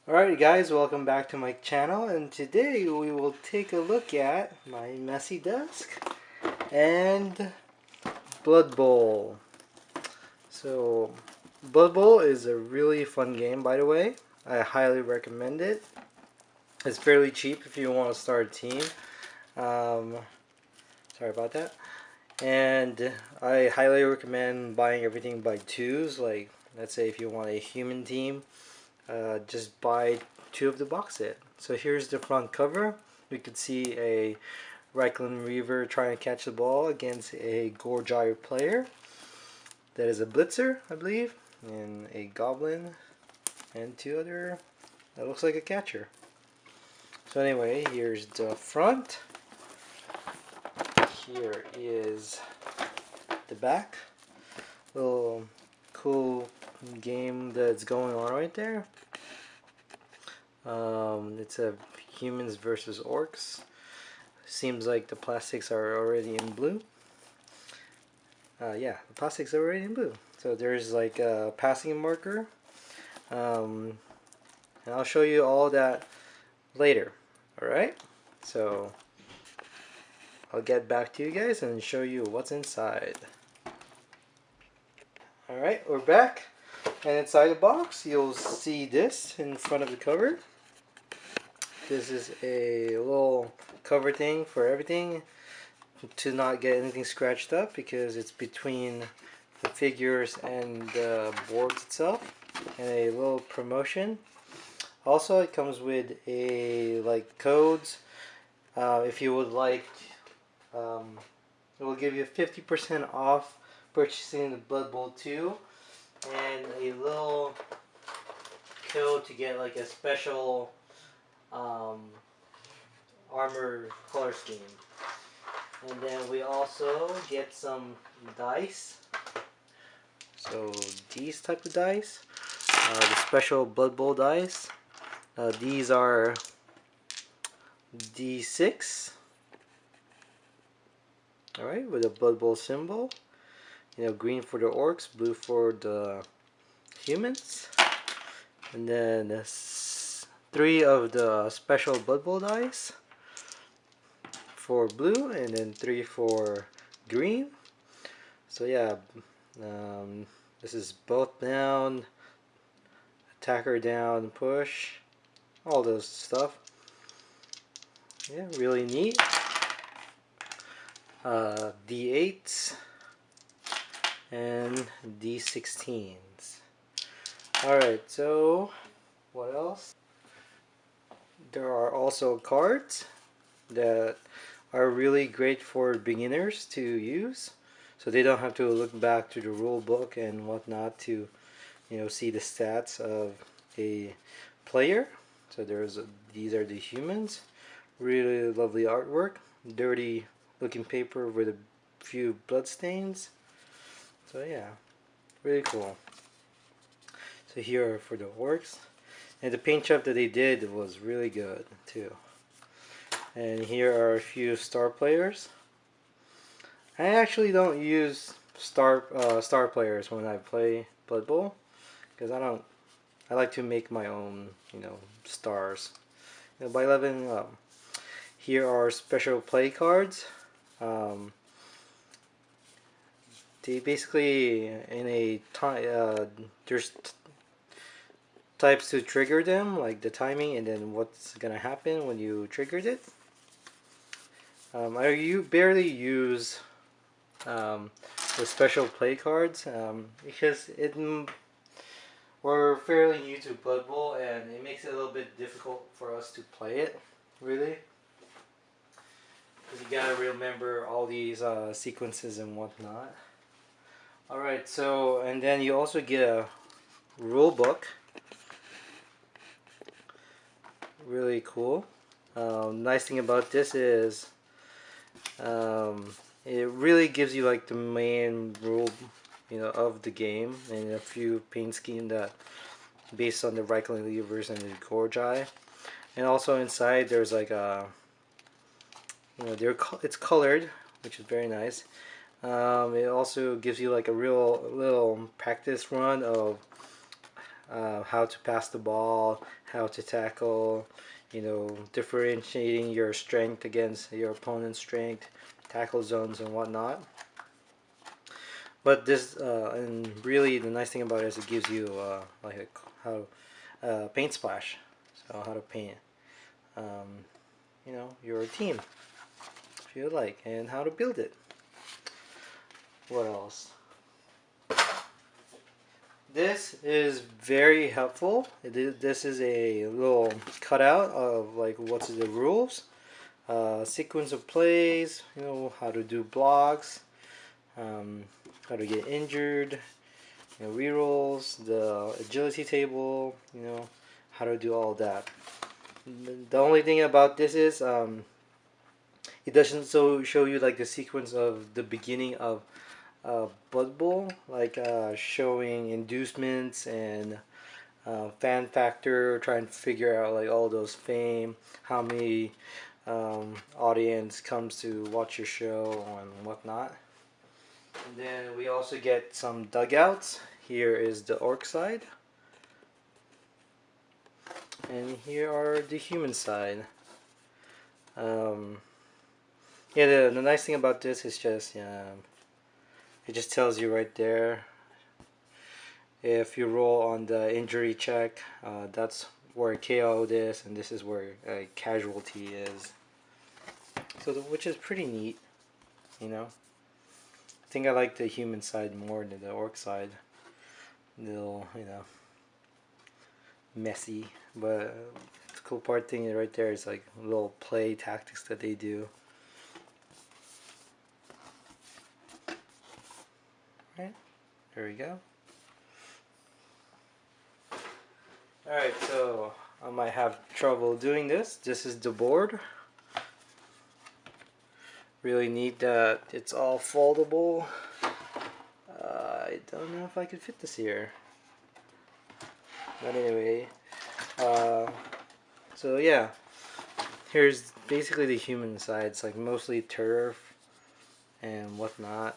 Alright guys, welcome back to my channel, and today we will take a look at my messy desk and Blood Bowl. So Blood Bowl is a really fun game, by the way. I highly recommend it. It's fairly cheap if you want to start a team. Sorry about that. And I highly recommend buying everything by twos. Like, let's say if you want a human team, just buy two of the box set. So here's the front cover. We could see a Reichland Reaver trying to catch the ball against a Gorgire player. That is a Blitzer, I believe, and a Goblin, and two other, that looks like a catcher. So anyway, here's the front. Here is the back. Little cool game that's going on right there. It's a humans versus orcs. Seems like the plastics are already in blue. Yeah, the plastics are already in blue. So there's like a passing marker. And I'll show you all that later. Alright? So I'll get back to you guys and show you what's inside. Alright, we're back. And inside the box, you'll see this in front of the cover. This is a little cover thing for everything to not get anything scratched up, because it's between the figures and the boards itself. And a little promotion. Also, it comes with a codes. If you would like, it will give you 50% off purchasing the Blood Bowl 2, and a little code to get like a special armor color scheme. And then we also get some dice. So these type of dice, the special Blood Bowl dice. These are D6. Alright, with a Blood Bowl symbol. You know, green for the orcs, blue for the humans. And then 3 of the special Blood Bowl dice for blue, and then 3 for green. So yeah, this is both down, attacker down, push, all those stuff. Yeah, really neat. D8s and D16s. Alright, so what else? There are also cards that are really great for beginners to use, so they don't have to look back to the rule book and whatnot to, you know, see the stats of a player. So these are the humans. Really lovely artwork. Dirty looking paper with a few blood stains. So yeah, really cool. So here are for the orcs, and the paint job that they did was really good too. And here are a few star players. I actually don't use star players when I play Blood Bowl, because I like to make my own, you know, stars. You know, by 11. Here are special play cards. They basically, in a time, there's types to trigger them, like the timing and then what's gonna happen when you triggered it. I barely use the special play cards because we're fairly new to Blood Bowl, and it makes it a little bit difficult for us to play it, really. Because you gotta remember all these sequences and whatnot. Alright, so, and then you also get a rule book. Really cool. Nice thing about this is it really gives you like the main rule, you know, of the game, and a few paint scheme that based on the Reichland Reavers and the Gorgire. And also inside there's like a, you know, it's colored, which is very nice. It also gives you like a real little practice run of how to pass the ball, how to tackle, differentiating your strength against your opponent's strength, tackle zones and whatnot. But this, and really the nice thing about it is it gives you like how paint splash, so how to paint, um, your team if you like, and how to build it. What else? This is very helpful. This is a little cutout of like what's the rules, sequence of plays, how to do blocks, how to get injured, rerolls, the agility table, how to do all that. The only thing about this is it doesn't show you like the sequence of the beginning of Blood Bowl, like showing inducements and fan factor, trying to figure out like all those fame, how many audience comes to watch your show and whatnot. And then we also get some dugouts. Here is the orc side, and here are the human side. Yeah, the nice thing about this is just it just tells you right there. If you roll on the injury check, that's where KO is, and this is where casualty is. So, which is pretty neat, I think I like the human side more than the orc side. A little, messy, but the cool part thing right there is like little play tactics that they do. Right, there we go. Alright, so I might have trouble doing this. This is the board. Really neat that it's all foldable. I don't know if I could fit this here. But anyway, so yeah, here's basically the human side. It's like mostly turf and whatnot.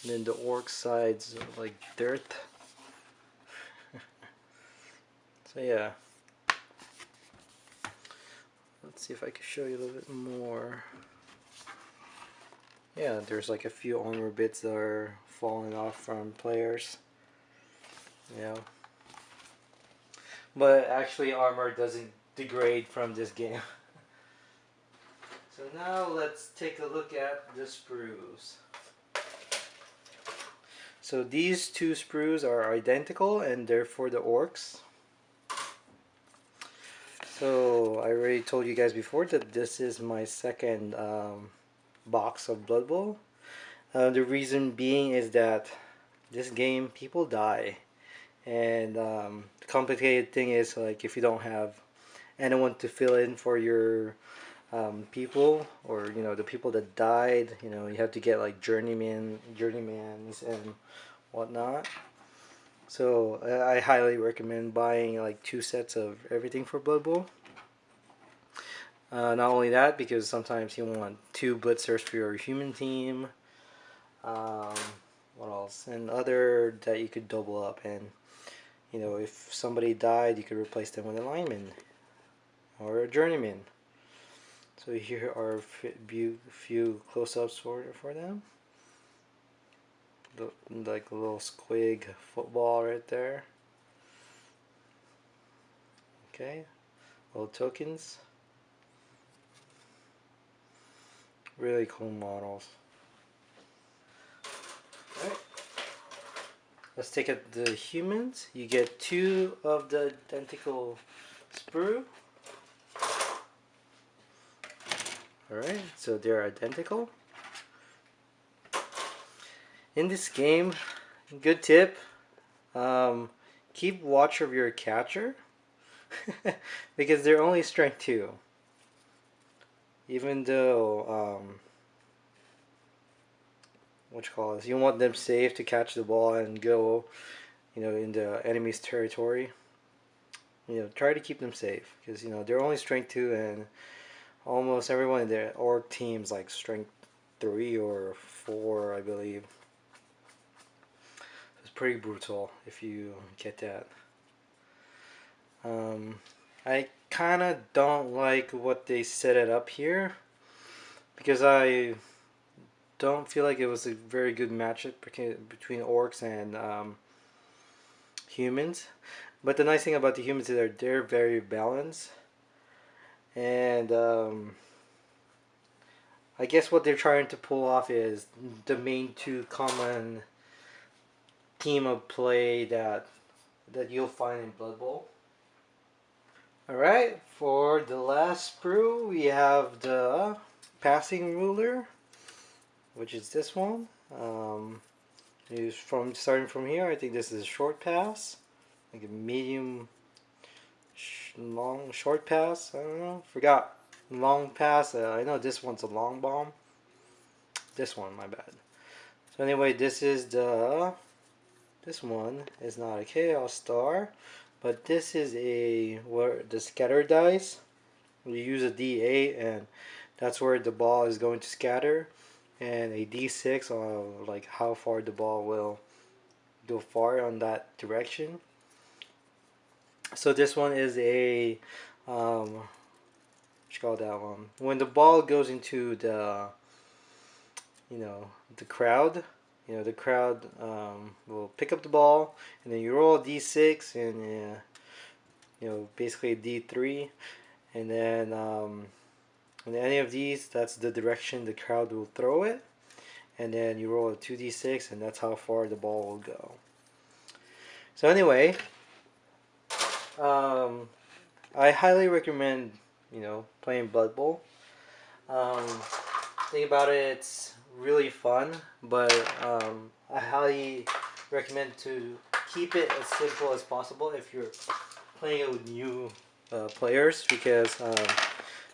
And then the orc side's like dirt. So yeah. Let's see if I can show you a little bit more. Yeah, there's like a few armor bits that are falling off from players. But actually armor doesn't degrade from this game. So now let's take a look at the sprues. So these two sprues are identical and they're for the orcs. So I already told you guys before that this is my second box of Blood Bowl. The reason being is that this game people die, and the complicated thing is like if you don't have anyone to fill in for your people, or the people that died, you have to get like journeymans and whatnot. So I highly recommend buying like 2 sets of everything for Blood Bowl. Not only that, because sometimes you want 2 blitzers for your human team. What else? And other that you could double up, and if somebody died, you could replace them with a lineman or a journeyman. So here are a few close-ups for them. Like a little squig football right there. Okay, little tokens. Really cool models. Alright. Let's take up the humans. You get 2 of the identical sprue. Alright, so they're identical. In this game, good tip, keep watch of your catcher because they're only strength 2. Even though, you want them safe to catch the ball and go, in the enemy's territory. Try to keep them safe because, they're only strength 2, and almost everyone in their orc team's like strength 3 or 4, I believe. pretty brutal if you get that. I kind of don't like what they set it up here because I don't feel like it was a very good matchup between orcs and humans. But the nice thing about the humans is they're very balanced, and I guess what they're trying to pull off is the main two common theme of play that you'll find in Blood Bowl. Alright, for the last sprue we have the passing ruler, which is this one. Starting from here, I think this is a short pass, like a medium, long, short pass. I don't know, forgot. Long pass. I know this one's a long bomb. This one, my bad. So anyway, this one is not a chaos star, but this is the scatter dice. You use a D8 and that's where the ball is going to scatter, and a D6 on like how far the ball will go far on that direction. So this one is a what you call that one? When the ball goes into the the crowd, the crowd will pick up the ball, and then you roll a D6 and basically a D3, and then in any of these, that's the direction the crowd will throw it, and then you roll a 2d6 and that's how far the ball will go. So anyway, I highly recommend playing Blood Bowl. Think about it, it's really fun, but I highly recommend to keep it as simple as possible if you're playing with new players, because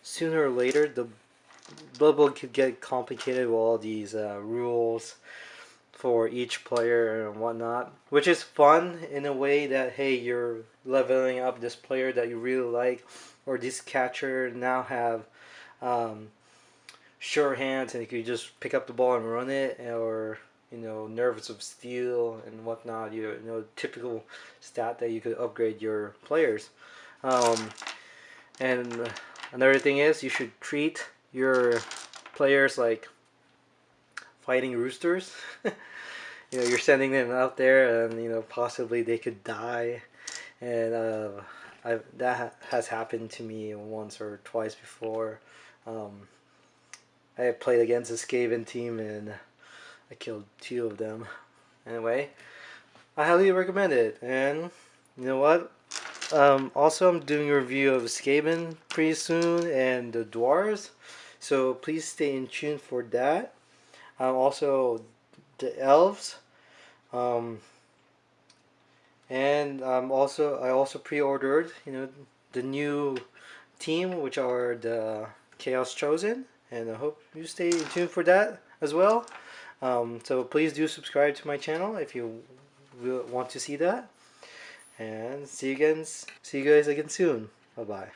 sooner or later the Blood Bowl could get complicated with all these rules for each player and whatnot, which is fun in a way that, hey, you're leveling up this player that you really like, or this catcher now have sure hands and you can just pick up the ball and run it, or nerves of steel and whatnot, typical stat that you could upgrade your players. And another thing is, you should treat your players like fighting roosters. You're sending them out there and possibly they could die, and that has happened to me once or twice before. I played against a Skaven team and I killed 2 of them. Anyway, I highly recommend it. And you know what? Also, I'm doing a review of Skaven pretty soon and the Dwarves, so please stay in tune for that. Also, the Elves, and I also pre-ordered the new team, which are the Chaos Chosen, and I hope you stay tuned for that as well. So please do subscribe to my channel if you want to see that. And see you guys again soon. Bye bye.